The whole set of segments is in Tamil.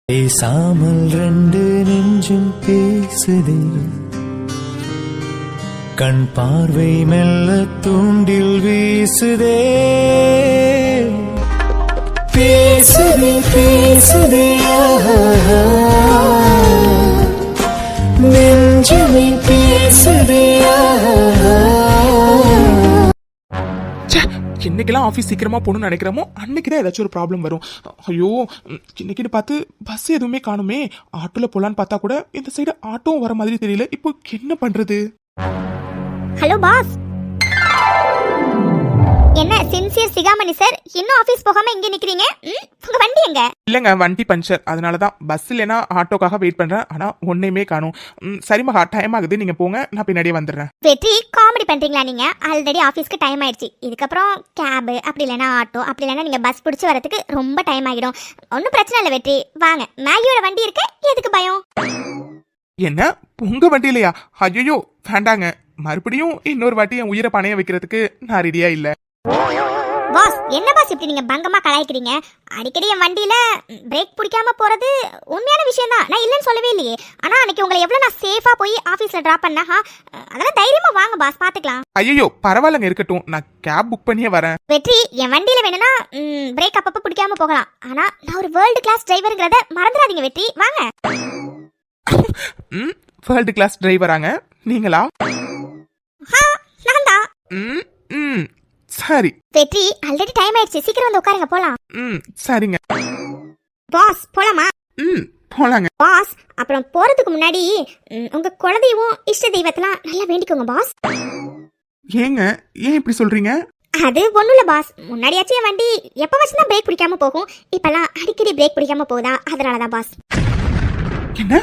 பேசாமல் ரெண்டு நெஞ்சும் பேசுதே, கண் பார்வை மெல்ல தூண்டில் வீசுதே. பேசுதே பேசுதே நெஞ்சுமே பேசுதே. இன்னைக்கெல்லாம் ஆஃபீஸ் சீக்கிரமா போகணும்னு நினைக்கிறோமோ அன்னைக்குதான் ஏதாச்சும் ஒரு ப்ராப்ளம் வரும். ஐயோ, இன்னைக்குன்னு பார்த்து பஸ் எதுவுமே காணுமே. ஆட்டோல போலான்னு பார்த்தா கூட இந்த சைடு ஆட்டோவும் வர மாதிரி தெரியல. இப்போ என்ன பண்றது? ஹலோ பாஸ், என்ன சின்சியர் சிகாமணி சார், இன்னும் ஆபீஸ் போகாம இங்க நிக்கிறீங்க? உங்க வண்டி எங்க? இல்லங்க, வண்டி பஞ்சர், அதனாலதான் பஸ் இல்லைன்னா ஆட்டோக்காக வெயிட் பண்றேன். ஆனா ஒன்னையுமே காணும். சரிமா, டைம் ஆகுது, நீங்க போங்க, நான் பின்னாடியே வந்துடுறேன். வெற்றி, காமெடி பண்றீங்களா நீங்க? ஆல்ரெடி ஆபீஸ்க்கு டைம் ஆயிடுச்சு. இதுக்கப்புறம் கேப் அப்படி இல்லைன்னா ஆட்டோ அப்படி இல்லைன்னா நீங்க பஸ் பிடிச்சி வரதுக்கு ரொம்ப டைம் ஆகிடும். ஒன்றும் பிரச்சனை இல்லை வெற்றி, வாங்க, மேகியோட வண்டி இருக்கு, எதுக்கு பயம்? என்ன, உங்க வண்டியிலையா? ஐயோ வேண்டாங்க, மறுபடியும் இன்னொரு வாட்டி என் உயிரை பணைய வைக்கிறதுக்கு நான் ரெடியா இல்ல. பாஸ், என்ன பாஸ் இப்படி நீங்க பங்கமா கலாய்க்கிறீங்க? அடிக்கடி என் வண்டியில பிரேக் பிடிக்காம போறது உண்மையான விஷயம் தான், நான் இல்லைன்னு சொல்லவே இல்லையே. ஆனா அன்னைக்கு உங்களை எவ்வளவு நான் சேஃபா போய் ஆபீஸ்ல டிராப் பண்ணா, அதெல்லாம் தைரியமா வாங்க பாஸ், பாத்துக்கலாம். ஐயோ பரவாயில்லங்க, இருக்கட்டும், நான் கேப் புக் பண்ணியே வரேன். வெற்றி, என் வண்டியில வேணும்னா பிரேக் அப்பப்ப பிடிக்காம போகலாம், ஆனா நான் ஒரு வேர்ல்டு கிளாஸ் டிரைவர்ங்கிறத மறந்துடாதீங்க வெற்றி, வாங்க. வேர்ல்டு கிளாஸ் டிரைவராங்க நீங்களா? நான் தான். சரி வெற்றி, ஆல்ரெடி டைம் ஆயிடுச்சு, சீக்கிரம் வந்து உட்காருங்க, போலாம். சரிங்க பாஸ், போலாமா? போலாங்க. பாஸ், அப்புறம் போறதுக்கு முன்னாடி உங்க குலதெய்வம் இஷ்ட தெய்வத்தெல்லாம் நல்லா வேண்டிக்கோங்க பாஸ். ஏங்க, ஏன் இப்படி சொல்றீங்க? அது ஒண்ணும் இல்ல பாஸ், முன்னாடியாச்சும் என் வண்டி எப்ப வச்சுதான் பிரேக் பிடிக்காம போகும், இப்பெல்லாம் அடிக்கடி பிரேக் பிடிக்காம போகுதா, அதனாலதான் பாஸ். என்ன,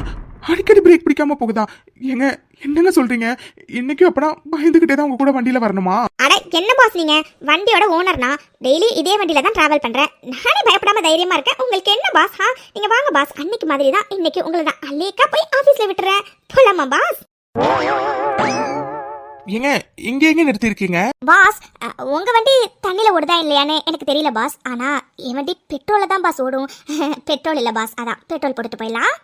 அடிக்கடி பிரேக் பிடிக்காம போகுதா? ஏங்க, என்னங்க சொல்றீங்க? இன்னைக்கும் அப்பனா பயந்துகிட்டே தான் உங்க கூட வண்டியில வரணுமா? அட என்ன பாஸ், நீங்க வண்டியோட ஓனர்னா, டெய்லி இதே வண்டியில தான் டிராவல் பண்றேன், நானே பயப்படாம தைரியமா இருக்கேன். உங்களுக்கு என்ன பாஸ்? நீங்க வாங்க பாஸ், அன்னைக்கு மாதிரி தான் இன்னைக்கு உங்களை நான் அலேக்கா போய் ஆபீஸ்ல விட்டுறேன், போலாமா பாஸ்? ஏங்க, இங்க எங்க நிறுத்தி இருக்கீங்க? பாஸ், உங்க வண்டி தண்ணில ஓடுதா இல்லையான்னு எனக்கு தெரியல பாஸ், ஆனா என் வண்டி பெட்ரோல தான் பாஸ் ஓடும். பெட்ரோல் இல்ல பாஸ், அதான் பெட்ரோல் போட்டுட்டு போயிடலாம்.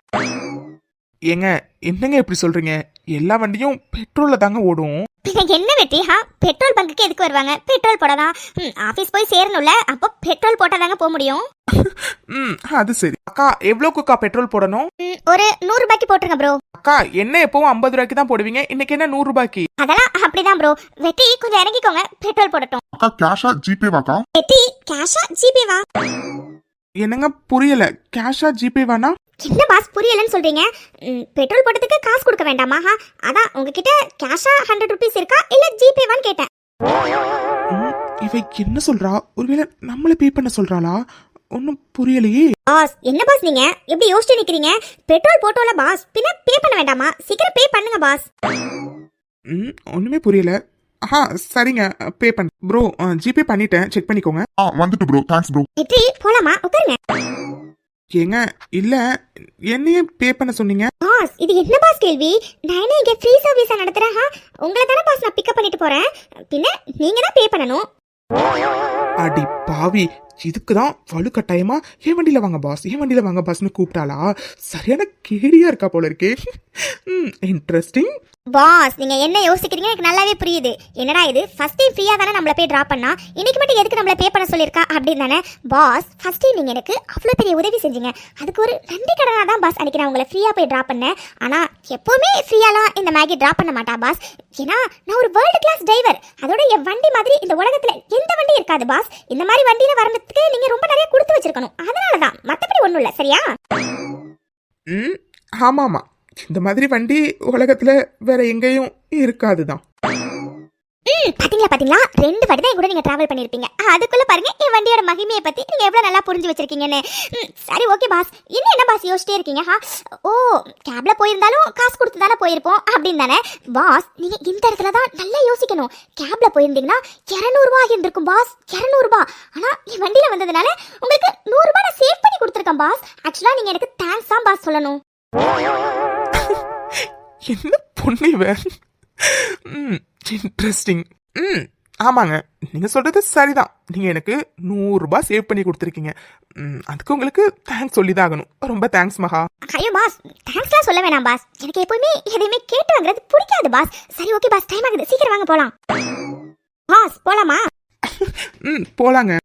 ஏங்க, என்னங்க இப்படி சொல்றீங்க? எல்லா வண்டியும் பெட்ரோல்ல தாங்க ஓடும். என்ன வெற்றி, பெட்ரோல் பங்குக்கு எதுக்கு வருவாங்க? பெட்ரோல் போடலாம், ஆபீஸ் போய் சேரணும்ல, அப்போ பெட்ரோல் போட்டாதாங்க போக முடியும். அது சரி. அக்கா, எவ்வளவுக்குக்கா பெட்ரோல் போடணும்? ஒரு 100 ரூபாய்க்கு போட்டுருங்க ப்ரோ. அக்கா, என்ன எப்பவும் 50 ரூபாய்க்கு தான் போடுவீங்க, இன்னைக்கு என்ன 100 ரூபாய்க்கு? அதெல்லாம் அப்படிதான் ப்ரோ. வெற்றி, கொஞ்சம் இறங்கிக்கோங்க, பெட்ரோல் போடட்டும். அக்கா, கேஷா ஜிபே வாக்கா? வெற்றி, கேஷா ஜிபே வா? என்னங்க புரியல, கேஷா ஜிபே வானா? என்ன பாஸ் புரியலன்னு சொல்றீங்க? பெட்ரோல் போட்டதுக்கு காசு கொடுக்க வேண்டாமா? அதான் உங்ககிட்ட கேஷா 100 ரூபீஸ் இருக்கா இல்ல ஜிபே வான்னு கேட்டேன். இவ என்ன சொல்றா? ஒருவேளை நம்மள பே பண்ண சொல்றாளா? ஒன்னும் புரியலையே. பாஸ், என்ன பாஸ் நீங்க எப்படி யோசிச்சு நிக்கிறீங்க? பெட்ரோல் போட்டோல பாஸ், பின்ன பே பண்ண வேண்டாமா? சீக்கிரம் பே பண்ணுங்க பாஸ். ஒண்ணுமே புரியல. சரிங்க, பே பண்ண ப்ரோ. ஜிபே பண்ணிட்டேன், செக் பண்ணிக்கோங்க. வந்துட்டு ப்ரோ, தேங்க்ஸ் ப்ரோ. வெற்றி, போலாமா? உட்காருங்க. ஏங்க, இல்ல என்னையே பே பண்ண சொன்னீங்க? பாஸ், இது என்ன பாஸ் கேள்வி? நான் என்ன இங்க ஃப்ரீ சர்வீஸா நடத்துறேன்? உங்களை தானே பாஸ் நான் பிக்கப் பண்ணிட்டு போறேன், பின்ன நீங்க தான் பே பண்ணணும். அடி பாவி, இதுக்குதான் வலுக்கட்டாயமா என் வண்டியில வாங்க பாஸ், என் வண்டியில வாங்க பாஸ்னு கூப்பிட்டாளா? சரியான கேடியா இருக்கா போல இருக்கே. இன்ட்ரெஸ்டிங். பாஸ், நீங்க என்ன யோசிக்கிறீங்க எனக்கு நல்லாவே புரியுது. என்னடா இது, ஃபர்ஸ்ட் டைம் ஃப்ரீயா தானே நம்மள போய் டிராப் பண்ணா, இன்னைக்கு மட்டும் எதுக்கு நம்மள பே பண்ண சொல்லிருக்கா அப்படின்னு தானே? பாஸ், ஃபர்ஸ்ட் டைம் நீங்க எனக்கு அவ்வளவு பெரிய உதவி செஞ்சீங்க, அதுக்கு ஒரு நன்றி கடனா தான் பாஸ் அன்னைக்கு நான் உங்களை ஃப்ரீயா போய் டிராப் பண்ணேன். ஆனா எப்பவுமே ஃப்ரீயாலாம் இந்த மேகி டிராப் பண்ண மாட்டா பாஸ், ஏன்னா நான் ஒரு வேர்ல்டு கிளாஸ் டிரைவர். அதோட என் வண்டி மாதிரி இந்த உலகத்துல எந்த வண்டி இருக்காது பாஸ். இந்த மாதிரி வண்டியில வரதுக்கு நீங்க ரொம்ப நிறைய கொடுத்து வச்சிருக்கணும், அதனாலதான், மத்தபடி ஒண்ணும் இல்ல, சரியா? ஆமாமா, இந்த மாதிரி வண்டி உலகத்துல வேற எங்கேயும் இருக்காதுதான். பாத்தீங்களா, 2 வாட்டி தான் கூட நீங்க டிராவல் பண்ணிருப்பீங்க, அதுக்குள்ள பாருங்க என் வண்டியோட மகிமையை பத்தி நீங்க எவ்வளவு நல்லா புரிஞ்சு வச்சிருக்கீங்கன்னு. சரி, ஓகே பாஸ், என்ன பாஸ் யோசிச்சிட்டே இருக்கீங்க? ஓ, கேப்ல போயிருந்தாலும் காசு கொடுத்து தானே போயிருப்போம் அப்படின்னு தானே? பாஸ், நீங்க இந்த இடத்துல தான் நல்லா யோசிக்கணும். கேப்ல போயிருந்தீங்கன்னா 200 ரூபாய் இருந்திருக்கும் பாஸ், 200 ரூபாய். ஆனா என் வண்டியில வந்ததுனால உங்களுக்கு 100 ரூபாய் நான் சேவ் பண்ணி கொடுத்துருக்கேன் பாஸ். ஆக்சுவலா நீங்க எனக்கு தேங்க்ஸ் தான் பாஸ் சொல்லணும். என்ன பொண்ணு இவ? இன்ட்ரெஸ்டிங். ஆமாங்க, நீங்க சொல்றது சரிதான். நீங்க எனக்கு 100 ரூபாய் சேவ் பண்ணி கொடுத்துருக்கீங்க. அதுக்கு உங்களுக்கு தேங்க்ஸ் சொல்லிதான் ஆகணும். ரொம்ப தேங்க்ஸ் மகா. ஐயோ பாஸ், தேங்க்ஸ்லாம் சொல்ல வேணாம் பாஸ். எனக்கு எப்பவுமே எதையுமே கேட்டு வாங்குறது பிடிக்காது பாஸ். சரி ஓகே பாஸ், டைம் ஆகுது, சீக்கிரம் வாங்க போலாம். பாஸ் போலாமா? போலாங்க.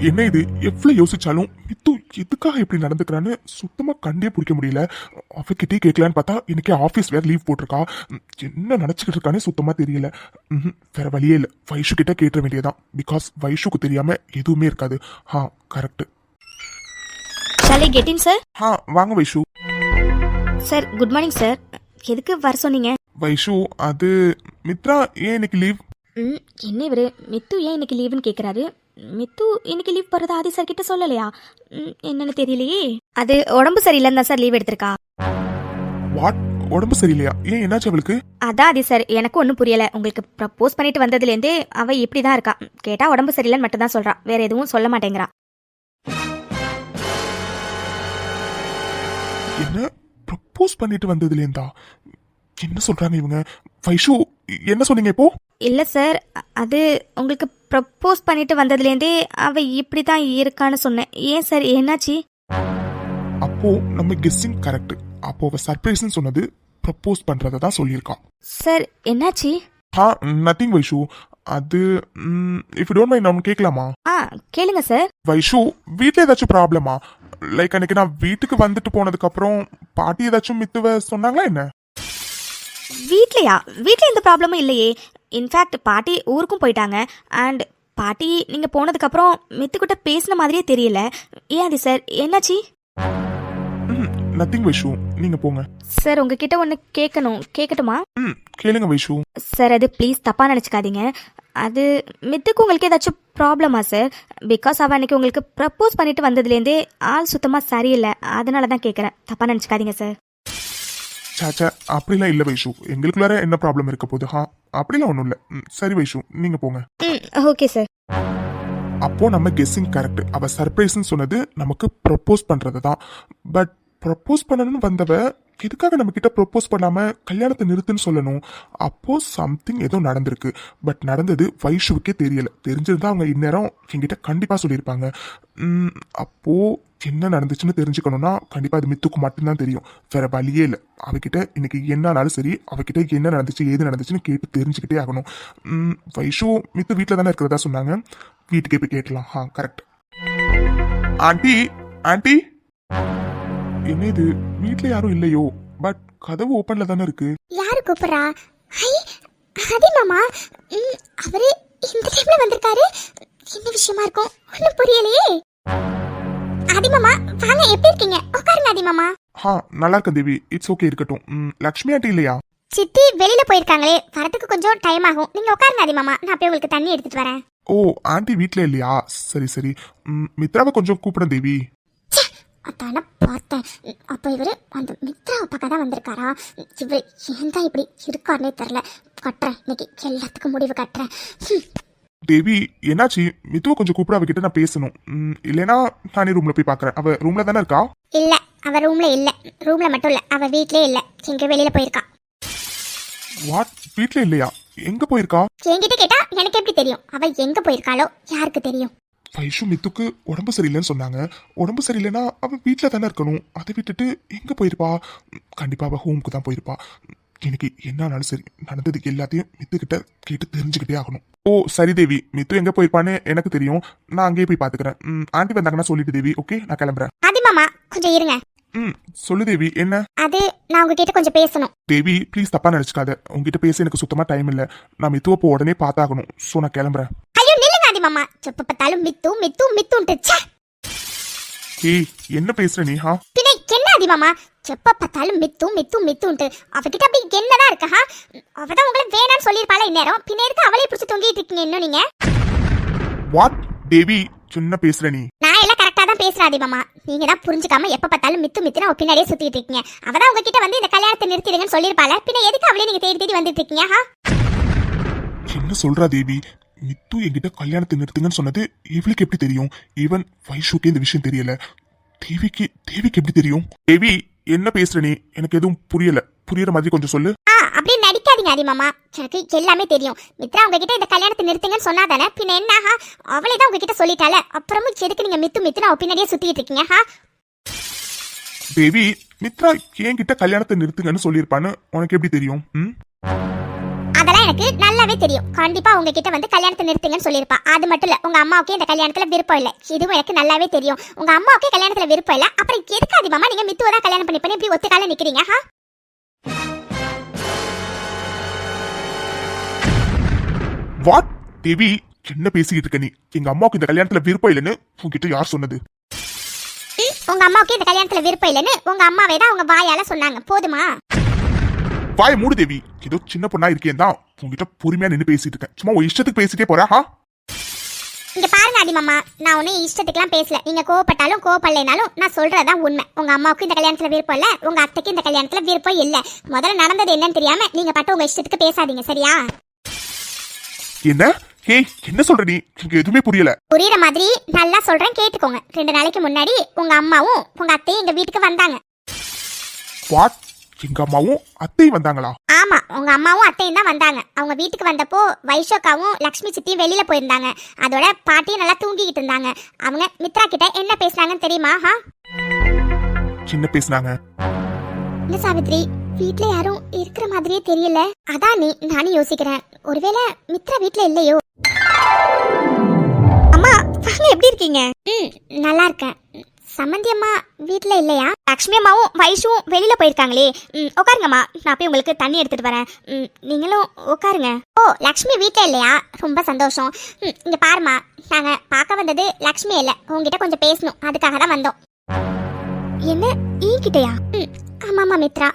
என்ன இது எவ்வளவு யோசிச்சாலும் மித்து எதுக்காக இப்படி நடந்துக்கிறான்னு சுத்தமா கண்டே பிடிக்க முடியல. அவகிட்டே கேட்கலான்னு பார்த்தா இன்னைக்கு ஆபீஸ் வேற லீவ் போட்டிருக்கா. என்ன நினைச்சுக்கிட்டு இருக்கானே சுத்தமா தெரியல. வேற வழியே இல்லை, வைஷு கிட்ட கேட்ட வேண்டியதான். பிகாஸ் வைஷுக்கு தெரியாம எதுவுமே இருக்காது. Correct. Shall I get in sir? வாங்க Vaishu. Sir good morning sir. எதுக்கு வர சொன்னீங்க? வைஷு, அது மித்ரா ஏன் இன்னைக்கு லீவ்? என்ன இவரு மித்து ஏன் இன்னைக்கு லீவுன்னு கேட்குறாரு? மித்து இன்னைக்கு லீவ் போடுறதா ஆதி சார் கிட்ட சொல்லலையா? என்னன்னு தெரியலையே. அது உடம்பு சரியில்லைன்னு தான் சார் லீவ் எடுத்திருக்கா. வாட், உடம்பு சரியில்லையா? ஏன் என்னாச்சு அவளுக்கு? அதான் ஆதி சார், எனக்கு ஒன்றும் புரியல. உங்களுக்கு ப்ரப்போஸ் பண்ணிட்டு வந்ததுலேருந்தே அவ இப்படி தான் இருக்கா. கேட்டா உடம்பு சரியில்லைன்னு மட்டும் தான் சொல்றா, வேற எதுவும் சொல்ல மாட்டேங்கிறா. என்ன ப்ரப்போஸ் பண்ணிட்டு வந்ததுலேருந்தா? என்ன சொல்றாங்க இவங்க? வைஷு, என்ன சொன்னீங்க இப்போ? இல்லை சார், அது உங்களுக்கு ப்ரப்போஸ் பண்ணிட்டு வந்ததுலேருந்தே அவ இப்படி தான் இருக்கான்னு சொன்னேன். ஏன் சார், என்னாச்சு? அப்போ நம்ம கெஸ்ஸிங் கரெக்ட். அப்போ அவ சர்ப்ரைஸ்னு சொன்னது ப்ரப்போஸ் பண்றத தான் சொல்லியிருக்கான். சார் என்னாச்சு? நத்திங் வைஷு. அது இஃப் யூ டோன்ட் மைண்ட் நான் கேட்கலாமா? கேளுங்க சார். வைஷு, வீட்டில் ஏதாச்சும் ப்ராப்ளமா? லைக் அன்னைக்கு நான் வீட்டுக்கு வந்துட்டு போனதுக்கு அப்புறம் பாட்டி ஏதாச்சும் மித்துவ சொன்னாங்களா என்ன? வீட்லையா? வீட்டில் எந்த ப்ராப்ளமும் இல்லையே. இன்ஃபேக்ட் பாட்டி ஊருக்கும் போயிட்டாங்க. அண்ட் பாட்டி நீங்கள் போனதுக்கப்புறம் மித்துக்கிட்ட பேசின மாதிரியே தெரியல. ஏன் அது சார், என்னாச்சு? நத்திங் வைஷு, நீங்க போங்க. சார் உங்ககிட்ட ஒன்று கேட்கணும், கேட்கட்டுமா? கேளுங்க வைஷு. சார் அது ப்ளீஸ் தப்பாக நினச்சிக்காதீங்க. அது மித்துக்கு உங்களுக்கு ஏதாச்சும் ப்ராப்ளமா சார்? பிகாஸ் அவள் அன்னைக்கு உங்களுக்கு ப்ரப்போஸ் பண்ணிட்டு வந்ததுலேருந்தே ஆள் சுத்தமாக சரியில்லை. அதனால தான் கேட்குறேன், தப்பாக நினச்சிக்காதீங்க சார். சாச்சா, அப்படிலாம் இல்லை வைஷு. எங்களுக்குள்ளார என்ன ப்ராப்ளம் இருக்க போகுது? அப்படிலாம் ஒன்றும் இல்லை. சரி வைஷு, நீங்க போங்க. Okay sir. அப்போ நம்ம கெஸ்ஸிங் கரெக்ட். அவ சர்ப்ரைஸ்ன்னு சொன்னது நமக்கு ப்ரப்போஸ் பண்றது தான். பட் ப்ரப்போஸ் பண்ணணும்னு வந்தவ எதுக்காக நம்ம கிட்ட ப்ரப்போஸ் பண்ணாம கல்யாணத்தை நிறுத்துன்னு சொல்லணும்? அப்போ சம்திங் ஏதோ நடந்திருக்கு. பட் நடந்தது வைஷுவுக்கே தெரியல. தெரிஞ்சிருந்தா அவங்க இந்நேரம் என்கிட்ட கண்டிப்பா சொல்லியிருப்பாங்க. அப்போ என்ன நடந்துச்சுன்னு தெரிஞ்சுக்கணும்னா கண்டிப்பா அது மித்துக்கு மட்டும்தான் தெரியும். வேற வழியே இல்லை. அவகிட்ட இன்னைக்கு என்னன்னாலும் சரி, அவகிட்ட என்ன நடந்துச்சு ஏது நடந்துச்சுன்னு கேட்டு தெரிஞ்சுக்கிட்டே ஆகணும். வைஷு மித்து வீட்டில் தானே இருக்கிறதா சொன்னாங்க. வீட்டுக்கே போய் கேட்கலாம். கரெக்ட். ஆண்டி, ஆண்டி, என்ன இது வீட்ல யாரும் இல்லையோ? பட் கதவு ஓபன்ல தானே இருக்கு. யாரு கூப்பிடுறா? ஹை ஆதி மாமா. அவரு இந்த டைம்ல வந்திருக்காரு. என்ன விஷயமா இருக்கும்? ஒண்ணும் புரியலையே. ஆதி மாமா வாங்க, எப்படி இருக்கீங்க? உட்காருங்க ஆதி மாமா. நல்லா இருக்கேன் தேவி. இட்ஸ் ஓகே, இருக்கட்டும். லக்ஷ்மி ஆண்டி இல்லையா? சித்தி வெளியில போயிருக்காங்களே, வரதுக்கு கொஞ்சம் டைம் ஆகும். நீங்க உட்காருங்க ஆதி மாமா, நான் போய் உங்களுக்கு தண்ணி எடுத்துட்டு வரேன். ஓ, ஆண்டி வீட்ல இல்லையா? சரி சரி. மித்ராவை கொஞ்சம் கூப்பிடுறேன் தேவி. அதான பார்த்தேன். அப்போ இவரு அந்த மித்ராவை பார்க்க தான் வந்திருக்காரா? இவரு ஏன் தான் இப்படி இருக்காருன்னே தெரியல. கட்டுறேன், இன்னைக்கு எல்லாத்துக்கும் முடிவு கட்டுறேன். தேவி, என்னாச்சு? மித்துவை கொஞ்சம் கூப்பிட, அவகிட்ட நான் பேசணும். இல்லைன்னா நானே ரூம்ல போய் பாக்குறேன். அவ ரூம்ல தானே இருக்கா? இல்ல, அவ ரூம்ல இல்ல. ரூம்ல மட்டும் இல்ல, அவ வீட்லயே இல்ல. எங்க வெளியில போயிருக்கா. வாட், வீட்ல இல்லையா? எங்க போயிருக்கா? என்கிட்ட கேட்டா எனக்கு எப்படி தெரியும்? அவ எங்க போயிருக்காளோ யாருக்கு தெரியும்? வைஷு மித்துக்கு உடம்பு சரியில்லைன்னு சொன்னாங்க. உடம்பு சரியில்லைன்னா அவ வீட்டுல தானே இருக்கணும். அதை விட்டுட்டு எங்க போயிருப்பா? கண்டிப்பா அவ ஹோம்க்கு தான் போயிருப்பா. எனக்கு என்னாலும் சரி, நடந்தது எல்லாத்தையும் மித்து கிட்ட கேட்டு தெரிஞ்சுக்கிட்டே ஆகணும். ஓ சரி தேவி, மித்து எங்க போயிருப்பான்னு எனக்கு தெரியும். நான் அங்கேயே போய் பாத்துக்கிறேன். ஆண்டி வந்தாங்கன்னா சொல்லிட்டு தேவி. ஓகே, நான் கிளம்புறேன். ஆதி மாமா கொஞ்சம் இருங்க. சொல்லு தேவி. என்ன? அது நான் உங்ககிட்ட கொஞ்சம் பேசணும். தேவி ப்ளீஸ் தப்பா நினைச்சுக்காத. உங்ககிட்ட பேச எனக்கு சுத்தமா டைம் இல்ல. நான் மித்துவ போ உடனே பார்த்தாகணும். சோ நான் கிளம்புறேன். ஐயோ நில்லுங்க ஆதி மாமா. எப்ப பார்த்தாலும் மித்து மித்து மித்துன்ட்டு. ஏய், என்ன பேசுற நீ? பின்ன என்ன ஆதி மாமா, எப்ப பார்த்தாலும் மித்து மித்து மித்துன்ட்டு. அவகிட்ட அப்படி என்னதான் இருக்கா? அவதான் உங்களை வேணான்னு சொல்லியிருப்பாள இந்நேரம். பின்ன எதுக்கு அவளே பிடிச்சி தொங்கிட்டு இருக்கீங்க இன்னும் நீங்க? வாட் தேவி, சின்ன பேசுற நீ? நான் எல்லாம் கரெக்டா தான் பேசுறேன் ஆதி மாமா. நீங்க தான் புரிஞ்சுக்காம எப்ப பார்த்தாலும் மித்து மித்துன்னு அவ பின்னாடியே சுத்திட்டு இருக்கீங்க. அவதான் உங்ககிட்ட வந்து இந்த கல்யாணத்தை நிறுத்திடுங்கன்னு சொல்லியிருப்பாள. பின்ன எதுக்கு அவளே நீங்க தேடி தேடி வந்துட்டு இருக்கீங்க? என்ன சொல்றா தேவி? மித்து என்கிட்ட கல்யாணத்தை நிறுத்துங்கன்னு சொன்னது இவளுக்கு எப்படி தெரியும்? ஈவன் வைஷுக்கே இந்த விஷயம் தெரியல. தேவிக்கு எப்படி தெரியும்? தேவி என்ன பேசுற நீ? எனக்கு எதுவும் புரியல. புரியற மாதிரி கொஞ்சம் சொல்லு. அப்படி நடிக்காதீங்க சரிங்க ஆதி மாமா, எனக்கு எல்லாமே தெரியும். மித்ரா உங்ககிட்ட இந்த கல்யாணத்தை நிறுத்துங்கன்னு சொன்னாதானே, பின்ன என்ன? அவளே தான் உங்ககிட்ட சொல்லிட்டால, அப்புறமும் எதுக்கு நீங்க மித்து அவ பின்னாடியே சுத்திட்டு இருக்கீங்க? தேவி, மித்ரா என்கிட்ட கல்யாணத்தை நிறுத்துங்கன்னு சொல்லியிருப்பான்னு உனக்கு எப்படி தெரியும்? அதெல்லாம் எனக்கு நல்லாவே தெரியும். கண்டிப்பா உங்ககிட்ட வந்து கல்யாணத்தை நிறுத்துங்கன்னு சொல்லியிருப்பா. அது மட்டும் இல்ல, உங்க அம்மாவுக்கு இந்த கல்யாணத்துல விருப்பம் இல்ல, இதுவும் எனக்கு நல்லாவே தெரியும். உங்க அம்மாவுக்கு கல்யாணத்துல விருப்பம் இல்ல, அப்புறம் எதுக்கு ஆதி மாமா நீங்க மித்துவை தான் கல்யாணம் பண்ணி இப்படி ஒத்துக்கால நிக்கிறீங்க? வாட் தேவி, என்ன பேசிக்கிட்டு இருக்க நீ? எங்க அம்மாவுக்கு இந்த கல்யாணத்துல விருப்பம் இல்லைன்னு உங்ககிட்ட யார் சொன்னது? உங்க அம்மாவுக்கு இந்த கல்யாணத்துல விருப்பம் இல்லைன்னு உங்க அம்மாவே தான் உங்க வாயால சொன்னாங்க. போதுமா? வாய மூடு தேவி. ஏதோ சின்ன பொண்ணா இருக்கேன் தான் உங்ககிட்ட பொறுமையா நின்று பேசிட்டு இருக்கேன். சும்மா ஒரு இஷ்டத்துக்கு பேசிட்டே போறா? இங்க பாருங்க ஆதி மாமா, நான் ஒன்னும் இஷ்டத்துக்குலாம் பேசல. நீங்க கோவப்பட்டாலும் கோவப்படலைனாலும் நான் சொல்றதுதான் உண்மை. உங்க அம்மாவுக்கு இந்த கல்யாணத்துல விருப்பம் இல்ல, உங்க அத்தைக்கு இந்த கல்யாணத்துல விருப்பம் இல்ல. முதல்ல நடந்தது என்னன்னு தெரியாம நீங்க பட்டு உங்க இஷ்டத்துக்கு பேசாதீங்க, சரியா? என்ன? ஏய், என்ன சொல்ற நீ? எனக்கு எதுவுமே புரியல. புரியுற மாதிரி நல்லா சொல்றேன், கேட்டுக்கோங்க. 2 நாளைக்கு முன்னாடி உங்க அம்மாவும் உங்க அத்தையும் எங்க வீட்டுக்கு வந்தாங்க. வாட்? எங்க அம்மாவும் அத்தையும் வந்தாங்களா? ஆமா, உங்க அம்மாவும் அத்தையும் தான் வந்தாங்க. அவங்க வீட்டுக்கு வந்தப்போ வைஷோக்காவும் லக்ஷ்மி சித்தியும் வெளியில போயிருந்தாங்க. அதோட பாட்டியும் நல்லா தூங்கிக்கிட்டு இருந்தாங்க. அவங்க மித்ரா கிட்ட என்ன பேசினாங்கன்னு தெரியுமா? சின்ன பேசினாங்க. என்ன சாவித்ரி, வீட்ல யாரும் இருக்கிற மாதிரியே தெரியல. அதான் நானும் யோசிக்கிறேன், ஒருவேளை மித்ரா வீட்ல இல்லையோ? அம்மா வாங்க, எப்படி இருக்கீங்க? நல்லா இருக்கேன். சம்மந்தி அம்மா வீட்ல இல்லையா? லக்ஷ்மி அம்மாவும் வைஷுவும் வெளியில போயிருக்காங்களே. உட்காருங்கம்மா, நான் போய் உங்களுக்கு தண்ணி எடுத்துட்டு வரேன். நீங்களும் உட்காருங்க. ஓ, லக்ஷ்மி வீட்ல இல்லையா? ரொம்ப சந்தோஷம். இங்க பாருமா, நாங்க பார்க்க வந்தது லக்ஷ்மி இல்ல, உங்ககிட்ட கொஞ்சம் பேசணும், அதுக்காக தான் வந்தோம். என்ன, ஈகிட்டயா? ஆமாம்மா மித்ரா,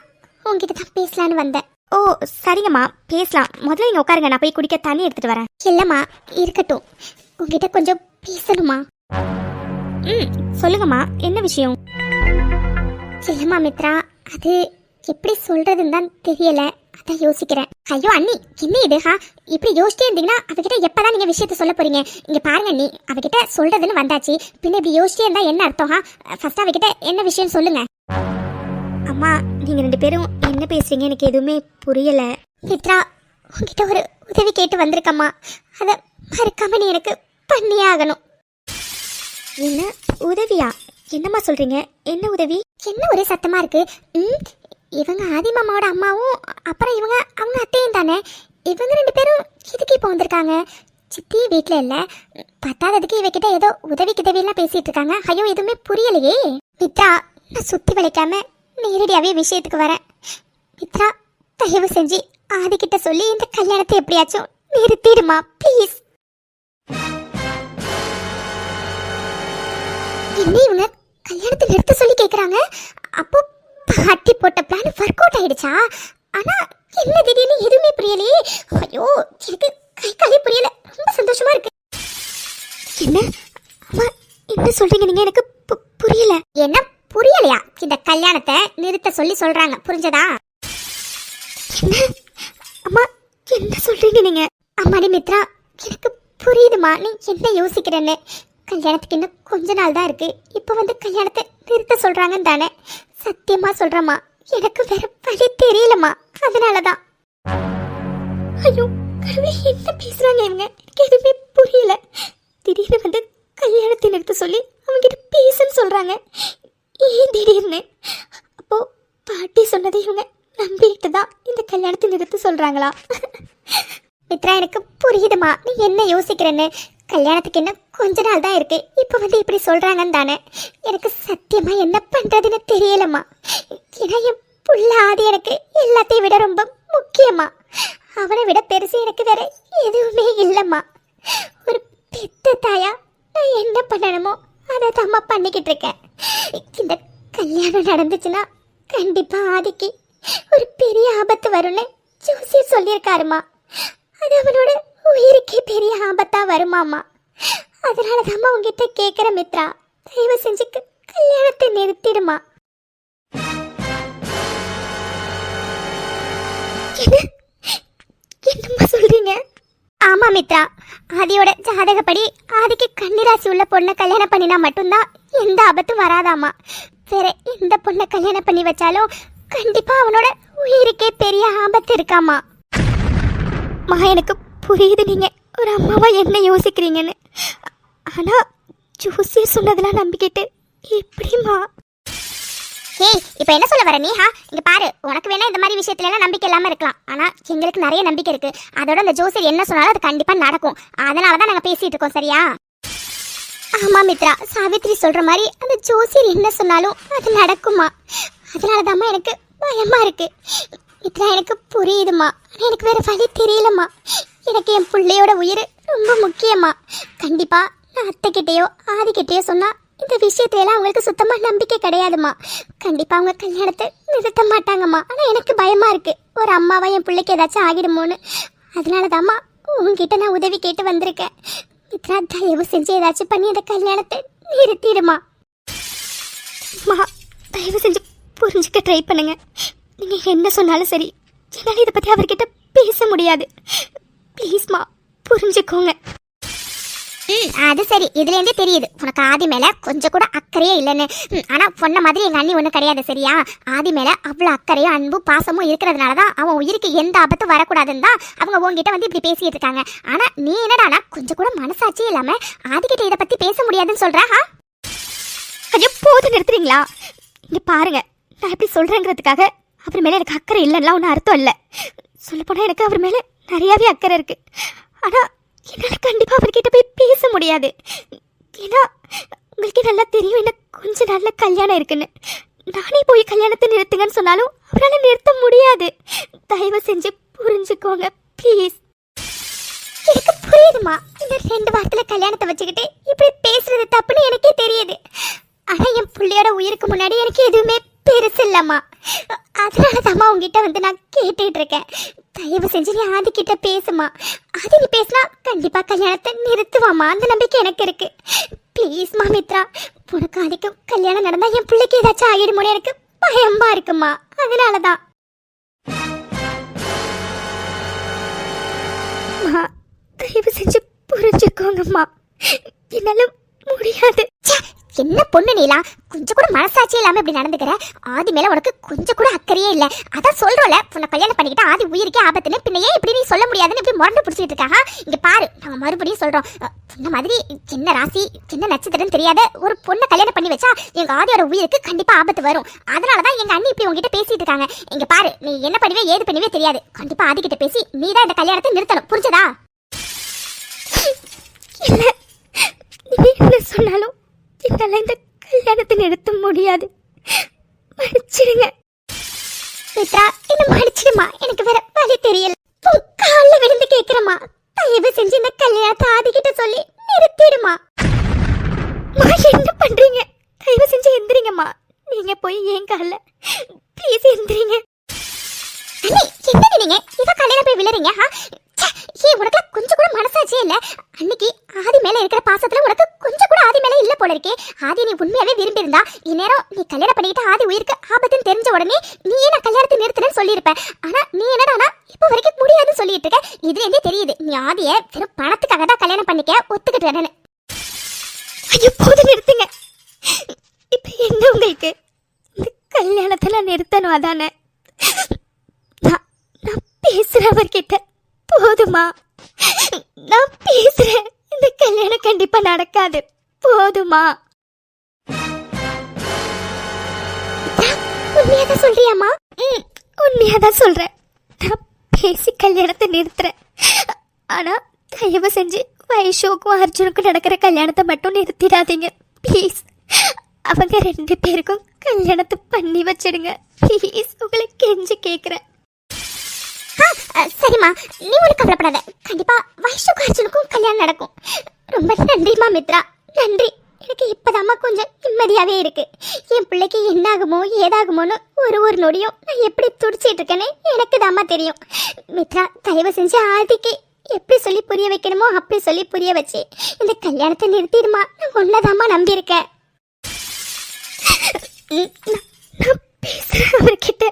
உங்ககிட்ட தான் பேசலான்னு வந்தேன். ஓ சரிங்கம்மா, பேசலாம். முதல்ல நீங்க உட்காருங்க, நான் போய் குடிக்க தண்ணி எடுத்துட்டு வரேன். இல்லம்மா, இருக்கட்டும், உங்ககிட்ட கொஞ்சம் பேசணுமா? சொல்லுங்கம்மா, என்ன விஷயம்? இல்லம்மா மித்ரா, அது எப்படி சொல்றதுன்னு தான் தெரியல, அதான் யோசிக்கிறேன். ஐயோ அண்ணி, என்ன இது? இப்படி யோசிச்சே இருந்தீங்கன்னா அவகிட்ட எப்பதான் நீங்க விஷயத்த சொல்ல போறீங்க? இங்க பாருங்க அண்ணி, அவகிட்ட சொல்றதுன்னு வந்தாச்சு, பின்ன இப்படி யோசிச்சே இருந்தா என்ன அர்த்தம்? ஃபர்ஸ்ட் அவகிட்ட என்ன விஷயம் சொல்லுங்க. அம்மா, நீங்க 2 பேரும் என்ன பேசுறீங்க, எனக்கு எதுவுமே புரியல. மித்ரா, உங்ககிட்ட ஒரு உதவி கேட்டு வந்திருக்கம்மா, அத மறக்காம நீ எனக்கு பண்ணியே ஆகணும். என்ன உதவியா? என்னம்மா சொல்றீங்க? என்ன உதவி? என்ன ஒரே சத்தமா இருக்கு? இவங்க ஆதி மாமாவோட அம்மாவும் அப்புறம் அவங்க அத்தையும் தானே. இவங்க 2 பேரும் எதுக்கு இப்போ வந்திருக்காங்க? சித்தி வீட்டுல இல்ல, பத்தாததுக்கு இவகிட்ட ஏதோ உதவிலாம் பேசிட்டு இருக்காங்க. ஐயோ, எதுவுமே புரியலையே. மித்ரா, நான் சுத்தி வளைக்காம நேரடியாவே விஷயத்துக்கு வரேன். மித்ரா, தயவு செஞ்சு ஆதிக்கிட்ட சொல்லி இந்த கல்யாணத்தை எப்படியாச்சும் நிறுத்திடுமா ப்ளீஸ். என்ன இவங்க கல்யாணத்தை நிறுத்த சொல்லி கேக்குறாங்க? அப்போ பாட்டி போட்ட பிளான் ஒர்க் அவுட் ஆயிடுச்சா? ஆனா என்ன திடீர்னு எதுவுமே புரியலையே. ஐயோ, எனக்கு கை காலே புரியல, ரொம்ப சந்தோஷமா இருக்கு. என்ன அம்மா, என்ன சொல்றீங்க நீங்க? எனக்கு புரியல. என்ன புரியலையா? இந்த கல்யாணத்தை நிறுத்த சொல்லி சொல்றாங்க, புரிஞ்சதா? என்ன அம்மா, என்ன சொல்றீங்க நீங்க? அம்மாடி மித்ரா, எனக்கு புரியுதுமா நீ என்ன யோசிக்கிறேன்னு. கல்யாணத்துக்கு இன்னும் கொஞ்ச நாள் தான் இருக்கு, இப்ப வந்து கல்யாணத்தை நிறுத்த சொல்றாங்கன்னு தானே. சத்தியமா சொல்றேம்மா, எனக்கு வேற வழி தெரியலம்மா, அதனாலதான். ஐயோ கடவுளே, என்ன பேசுறாங்க இவங்க? எனக்கு எதுவுமே புரியல. திடீர்னு வந்து கல்யாணத்தை நிறுத்த சொல்லி அவங்க பேசுன்னு சொல்றாங்க. ஏன் திடீர்னு? அப்போ பாட்டி சொன்னதை இவங்க நம்பிட்டு தான் இந்த கல்யாணத்தை நிறுத்த சொல்றாங்களா? மித்ரா, எனக்கு புரியுதுமா நீ என்ன யோசிக்கிறேன்னு. கல்யாணத்துக்கு என்ன கொஞ்ச நாள் தான் இருக்கு, இப்ப வந்து இப்படி சொல்றாங்கன்னு தானே. எனக்கு சத்தியமா என்ன பண்றதுன்னு தெரியலம்மா. ஏன்னா என் புள்ள ஆதி எனக்கு எல்லாத்தையும் விட ரொம்ப முக்கியமா. அவனை விட பெருசு எனக்கு வேற எதுவுமே இல்லம்மா. ஒரு பெத்த தாயா நான் என்ன பண்ணணுமோ அதை தாம்மா பண்ணிக்கிட்டு இருக்கேன். இந்த கல்யாணம் நடந்துச்சுன்னா கண்டிப்பா ஆதிக்கு ஒரு பெரிய ஆபத்து வரும்னு ஜோசியர் சொல்லியிருக்காருமா. அது அவனோட உயிருக்கே பெரிய ஆபத்தா வருமாமா. அதனாலதாம்மா உங்ககிட்ட கேட்கிற மித்ரா, தயவு செஞ்சு கல்யாணத்தை நிறுத்திடுமா. என்னம்மா சொல்றீங்க? ஆமா மித்ரா, ஆதியோட ஜாதகப்படி ஆதிக்கு கன்னிராசி உள்ள பொண்ணை கல்யாணம் பண்ணினா மட்டும்தான் எந்த ஆபத்தும் வராதாமா. வேற எந்த பொண்ணை கல்யாணம் பண்ணி வச்சாலும் கண்டிப்பா அவனோட உயிருக்கே பெரிய ஆபத்து இருக்காமா. மா எனக்கு புரியுது நீங்க ஒரு அம்மாவா என்ன யோசிக்கிறீங்கன்னு. ஆனா ஜோசியர் சொன்னதெல்லாம் நம்பிக்கிட்டு எப்படிமா? ஏய் இப்போ என்ன சொல்ல வர நீ? இங்க பாரு, உனக்கு வேணா இந்த மாதிரி விஷயத்துல எல்லாம் நம்பிக்கை இல்லாம இருக்கலாம், ஆனா எங்களுக்கு நிறைய நம்பிக்கை இருக்கு. அதோட அந்த ஜோசியர் என்ன சொன்னாலும் அது கண்டிப்பா நடக்கும். அதனாலதான் நாங்க பேசிட்டு இருக்கோம், சரியா? ஆமா மித்ரா, சாவித்ரி சொல்ற மாதிரி அந்த ஜோசியர் என்ன சொன்னாலும் அது நடக்குமா? அதனாலதாம்மா எனக்கு பயமா இருக்கு. மித்ரா எனக்கு புரியுதுமா, ஆனா எனக்கு வேற வழி தெரியலம்மா. எனக்கு என் பிள்ளையோட உயிர் ரொம்ப முக்கியமா. கண்டிப்பா நான் அத்தைக்கிட்டேயோ ஆதிக்கிட்டேயோ சொன்னா இந்த விஷயத்தையெல்லாம் அவங்களுக்கு சுத்தமா நம்பிக்கை கிடையாதுமா. கண்டிப்பா அவங்க கல்யாணத்தை நிறுத்த மாட்டாங்கம்மா. ஆனா எனக்கு பயமா இருக்கு, ஒரு அம்மாவா என் பிள்ளைக்கு ஏதாச்சும் ஆகிடுமோன்னு. அதனாலதாம்மா உங்ககிட்ட நான் உதவி கேட்டு வந்திருக்கேன். மித்ரா, தயவு செஞ்சு ஏதாச்சும் பண்ணி அந்த கல்யாணத்தை நிறுத்திடுமா. மா, தயவு செஞ்சு புரிஞ்சுக்க ட்ரை பண்ணுங்க. நீங்க என்ன சொன்னாலும் சரி, என்னால இதை பத்தி அவர்கிட்ட பேச முடியாது. ப்ளீஸ்மா, புரிஞ்சுக்கோங்க. அது சரி, இதுல இருந்தே தெரியுது உனக்கு ஆதி மேல கொஞ்சம் கூட அக்கறையே இல்லைன்னு. ஆனா பொண்ண மாதிரி எங்க அண்ணி ஒண்ணு கிடையாது, சரியா? ஆதி மேல அவ்வளவு அக்கறையும் அன்பும் பாசமும் இருக்கிறதுனாலதான் அவன் உயிருக்கு எந்த ஆபத்தும் வரக்கூடாதுன்னு தான் அவங்க உங்ககிட்ட வந்து இப்படி பேசிட்டு இருக்காங்க. ஆனா நீ என்னடானா கொஞ்சம் கூட மனசாட்சி இல்லாம ஆதிக்கிட்ட இதை பத்தி பேச முடியாதுன்னு சொல்ற. ஐயோ, போது நிறுத்துறீங்களா? இங்க பாருங்க, நான் இப்படி சொல்றேங்கிறதுக்காக அவர் மேல எனக்கு அக்கறை இல்லைன்னா ஒன்றும் அர்த்தம் இல்லை. சொல்லப்போனா எனக்கு அவர் மேல நிறையாவே அக்கறை இருக்கு. ஆனா என்னால கண்டிப்பா அவர்கிட்ட போய் பேச முடியாது. ஏன்னா உங்களுக்கு நல்லா தெரியும் என்ன கொஞ்ச நாள்ல கல்யாணம் இருக்குன்னு. நானே போய் கல்யாணத்தை நிறுத்துங்கன்னு சொன்னாலும் அவரால் நிறுத்த முடியாது. தயவு செஞ்சு புரிஞ்சுக்கோங்க ப்ளீஸ். எனக்கு புரியுதுமா, இந்த 2 வாரத்துல கல்யாணத்தை வச்சுக்கிட்டு இப்படி பேசுறது தப்புன்னு எனக்கே தெரியுது. ஆனா என் பிள்ளையோட உயிருக்கு முன்னாடி எனக்கு எதுவுமே பெருசு இல்லம்மா. அதனாலதாம்மா உங்ககிட்ட வந்து நான் கேட்டுட்டு இருக்கேன். தயவு செஞ்சு நீ ஆதிக்கிட்ட பேசுமா. ஆதி நீ பேசினா கண்டிப்பா கல்யாணத்தை நிறுத்துவாமா, அந்த நம்பிக்கை எனக்கு இருக்கு. ப்ளீஸ்மா மித்ரா, உனக்கு ஆதிக்கும் கல்யாணம் நடந்தா என் பிள்ளைக்கு ஏதாச்சும் ஆகிடுமோன்னு எனக்கு பயமா இருக்குமா. அதனாலதான் தயவு செஞ்சு புரிஞ்சுக்கோங்கம்மா, என்னால முடியாது. என்ன பொண்ணு நீலா, கொஞ்சம் கூட மனசாட்சி இல்லாம இப்படி நடந்துக்கிற. ஆதி மேல உனக்கு கொஞ்சம் கூட அக்கறையே இல்ல. அதான் சொல்றோம்ல, உன்னை கல்யாணம் பண்ணிக்கிட்டா ஆதி உயிருக்கே ஆபத்துன்னு. பின்ன ஏன் இப்படி நீ சொல்ல முடியாதுன்னு இப்படி முரண்டு பிடிச்சிட்டு இருக்காங்க. இங்க பாரு, நாங்க மறுபடியும் சொல்றோம், இந்த மாதிரி சின்ன ராசி சின்ன நட்சத்திரம் தெரியாத ஒரு பொண்ணை கல்யாணம் பண்ணி வச்சா எங்க ஆதியோட உயிருக்கு கண்டிப்பா ஆபத்து வரும். அதனாலதான் எங்க அண்ணி இப்படி உங்ககிட்ட பேசிட்டு இருக்காங்க. இங்க பாரு, நீ என்ன பண்ணுவே ஏது பண்ணுவே தெரியாது. கண்டிப்பா ஆதி கிட்ட பேசி நீ தான் இந்த கல்யாணத்தை நிறுத்தணும், புரிஞ்சதா? இல்ல, நீ என்ன சொன்னாலும் என்னால இந்த கல்யாணத்தை நிறுத்த முடியாது. மன்னிச்சிடுங்க மித்ரா, என்ன மன்னிச்சிடுமா. எனக்கு வேற வழி தெரியல. காலில் விழுந்து கேட்கிறமா, தயவு செஞ்சு இந்த கல்யாணத்தை ஆதிக்கிட்ட சொல்லி நிறுத்திடுமா. என்ன பண்றீங்க? தயவு செஞ்சு எந்திரிங்கம்மா. நீங்க போய் ஏன் காலில் ப்ளீஸ் எந்திரிங்க. என்ன நீங்க இவ கல்யாணம் போய் விழுறீங்க? உனக்கு கொஞ்சம் கூட மனசாட்சியே இல்ல. அன்னைக்கு ஆதி மேல இருக்கிற பாசத்துல உனக்கு கொஞ்சம் கூட ஆதி மேல இல்ல போல இருக்கே. ஆதி நீ உண்மையாவே விரும்பி இருந்தா இந்நேரம் நீ கல்யாணம் பண்ணிக்கிட்டு ஆதி உயிருக்கு ஆபத்துன்னு தெரிஞ்ச உடனே நீயே நான் கல்யாணத்தை நிறுத்துறேன்னு சொல்லியிருப்ப. ஆனா நீ என்னடானா இப்ப வரைக்கும் முடியாதுன்னு சொல்லிட்டு இருக்க. இதுல இருந்தே தெரியுது நீ ஆதிய வெறும் பணத்துக்காக தான் கல்யாணம் பண்ணிக்க ஒத்துக்கிட்டு. ஐயோ, போது நிறுத்துங்க. இப்ப என்ன உங்களுக்கு இந்த கல்யாணத்தை நான் நிறுத்தணும் அதானே? நான் பேசுறவர்கிட்ட போதுமா? நான் பேசுறேன், இந்த கல்யாணம் கண்டிப்பா நடக்காது, போதுமா? உண்மையாதான் சொல்றியாமா? உண்மையாதான் சொல்றேன். நான் பேசி கல்யாணத்தை நிறுத்துறேன். ஆனா தயவு செஞ்சு வைஷோக்கும் அர்ஜுனுக்கும் நடக்கிற கல்யாணத்தை மட்டும் நிறுத்திடாதீங்க ப்ளீஸ். அவங்க 2 பேருக்கும் கல்யாணத்தை பண்ணி வச்சிடுங்க ப்ளீஸ், உங்களை கெஞ்சி கேட்குறேன். சரிம்மா, நீ ஒன்றும் கவலைப்படாத. கண்டிப்பா வைஷுக்கும் அர்ஜுனுக்கும் கல்யாணம் நடக்கும். ரொம்ப நன்றிம்மா மித்ரா, நன்றி. எனக்கு இப்பதாம்மா கொஞ்சம் நிம்மதியாவே இருக்கு. என் பிள்ளைக்கு என்ன ஆகுமோ ஏதாகுமோன்னு ஒரு நொடியும் நான் எப்படி துடிச்சிட்டு இருக்கேன்னு எனக்கு தாம்மா தெரியும். மித்ரா, தயவு செஞ்சு ஆதிக்கு எப்படி சொல்லி புரிய வைக்கணுமோ அப்படி சொல்லி புரிய வச்சு இந்த கல்யாணத்தை நிறுத்திடுமா. நான் ஒன்னதாம்மா நம்பி இருக்கேன். நான் பேசுறேன் அவர்கிட்ட.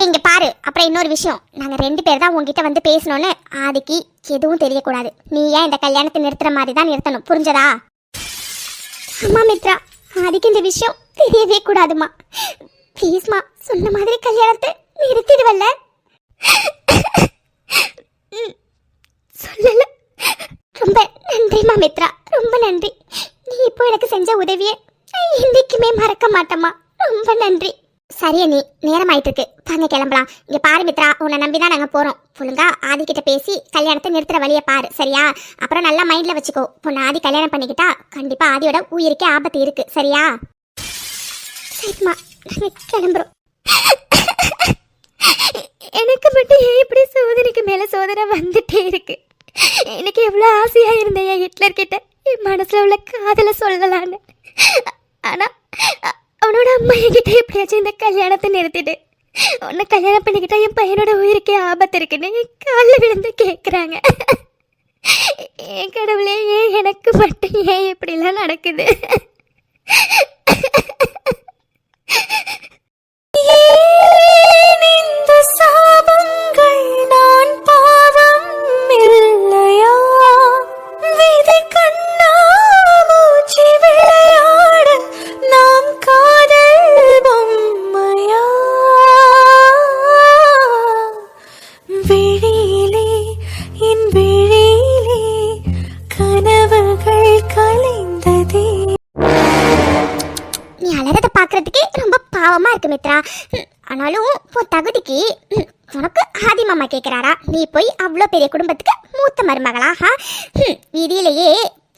இங்க பாரு, அப்புறம் இன்னொரு விஷயம், நாங்க 2 பேர் தான் உங்ககிட்ட வந்து பேசணும்னு ஆதிக்கு எதுவும் தெரியக்கூடாது. நீ ஏன் இந்த கல்யாணத்தை நிறுத்துற மாதிரி தான் நிறுத்தணும், புரிஞ்சதா? அம்மா மித்ரா, ஆதிக்கு இந்த விஷயம் தெரியவே கூடாதுமா. ப்ளீஸ்மா, சொன்ன மாதிரி கல்யாணத்தை நிறுத்திடுவல்ல? சொல்லல. ரொம்ப நன்றிமா மித்ரா, ரொம்ப நன்றி. நீ இப்போ எனக்கு செஞ்ச உதவியை நான் இன்னைக்குமே மறக்க மாட்டேம்மா. ரொம்ப நன்றி. சரியா, நீ நேரம் ஆயிட்டு இருக்கு, வாங்க கிளம்பலாம். இங்க பாரு மித்ரா, உன்னை நம்பிதான் நாங்க போறோம். ஒழுங்கா ஆதி கிட்ட பேசி கல்யாணத்தை நிறுத்துற வழியை பாரு, சரியா? அப்புறம் நல்லா மைண்ட்ல வச்சுக்கோ, உன்னை ஆதி கல்யாணம் பண்ணிக்கிட்டா கண்டிப்பா ஆதியோட உயிருக்கே ஆபத்து இருக்கு, சரியா? சரிம்மா, நாங்க கிளம்புறோம். எனக்கு மட்டும் ஏன் இப்படி சோதனைக்கு மேல சோதனை வந்துட்டே இருக்கு? எனக்கு எவ்வளவு ஆசையா இருந்தேன் என் ஹிட்லர் கிட்ட என் மனசுல உள்ள காதலை சொல்லலான்னு. ஆனா அவனோட அம்மா என்கிட்ட எப்படியாச்சும் இந்த கல்யாணத்தை நிறுத்திட்டு உன்னை கல்யாணம் பண்ணிக்கிட்டா என் பையனோட உயிருக்கே ஆபத்து இருக்குன்னு என் காலில் விழுந்து கேட்குறாங்க. என் கடவுளே, ஏன் எனக்கு மட்டும் ஏன் இப்படிலாம் நடக்குது? இந்த சாபங்கள் நான் பாவம் இல்லையா? விதி கண்ணா மூச்சு விளையாட நாம் காதல் பொம்மையா? விழியிலே என் விழியிலே கனவுகள் கலைந்ததே. நீ அழறத பாக்குறதுக்கே ரொம்ப பாவமா இருக்கு மித்ரா. ஆனாலும் உன் தகுதிக்கு உனக்கு ஆதி மாமா கேட்கிறாரா? நீ போய் அவ்வளோ பெரிய குடும்பத்துக்கு மூத்த மருமகளா? வீதியிலேயே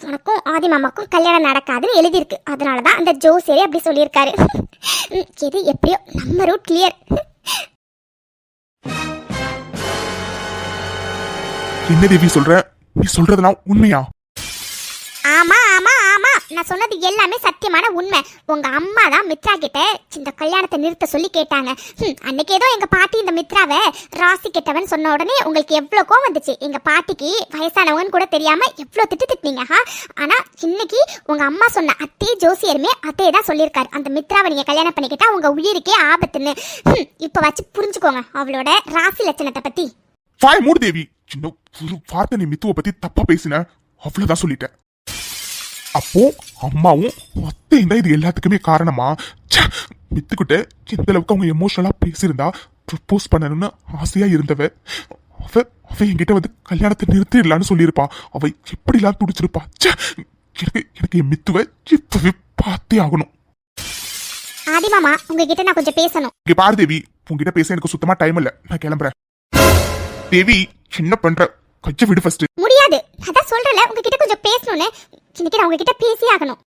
உனக்கும் ஆதி மாமாக்கும் கல்யாணம் நடக்காதுன்னு எழுதியிருக்கு. அதனாலதான் அந்த ஜோசியரே அப்படி சொல்லியிருக்காரு. எது எப்படியோ நம்ம ரூட் கிளியர். என்ன தேவி சொல்ற? நீ சொல்றதுலாம் உண்மையா? ஆமா ஆமா ஆமா, நான் சொன்னது எல்லாமே சத்தியமான உண்மை. உங்க அம்மா தான் மித்ரா கிட்ட இந்த கல்யாணத்தை நிறுத்த சொல்லி கேட்டாங்க. அன்னைக்கு ஏதோ எங்க பாட்டி இந்த மித்ராவை ராசி கெட்டவன் சொன்ன உடனே உங்களுக்கு எவ்வளவு கோவம் வந்துச்சு. எங்க பாட்டிக்கு வயசானவங்கன்னு கூட தெரியாம எவ்வளவு திட்டினீங்க. ஆனா இன்னைக்கு உங்க அம்மா சொன்ன அத்தே ஜோசியருமே அத்தே தான் சொல்லியிருக்காரு, அந்த மித்ராவை நீங்க கல்யாணம் பண்ணிக்கிட்டா உங்க உயிருக்கே ஆபத்துன்னு. இப்ப வச்சு புரிஞ்சுக்கோங்க அவளோட ராசி லட்சணத்தை பத்தி. வாய் மூடு தேவி. சின்ன ஒரு வார்த்தை நீ மித்துவை பத்தி தப்பா பேசின, அவ்வளவுதான் சொல்லிட்டேன். அப்போ அம்மாவும் அத்தையும் தான் இது எல்லாத்துக்குமே காரணமா? மித்துக்கிட்ட எந்த அளவுக்கு அவங்க எமோஷனலா பேசியிருந்தா ப்ரப்போஸ் பண்ணணும்னு ஆசையா இருந்தவ அவ என்கிட்ட வந்து கல்யாணத்தை நிறுத்திடலான்னு சொல்லியிருப்பா. அவ எப்படிலாம் துடிச்சிருப்பா. எனக்கு என் மித்துவை இப்பவே பார்த்தே ஆகணும். ஆதி மாமா, உங்ககிட்ட நான் கொஞ்சம் பேசணும். இங்க பாரு தேவி, உங்ககிட்ட பேச எனக்கு சுத்தமா டைம் இல்ல, நான் கிளம்புறேன். தேவி, என்ன பண்ற? கொஞ்சம் விடு ஃபர்ஸ்ட். முடியாது, அதான் சொல்றல உங்ககிட்ட கொஞ்சம் பேசணும்னு. இன்னைக்கு நான் உங்ககிட்ட பேசி ஆகணும்.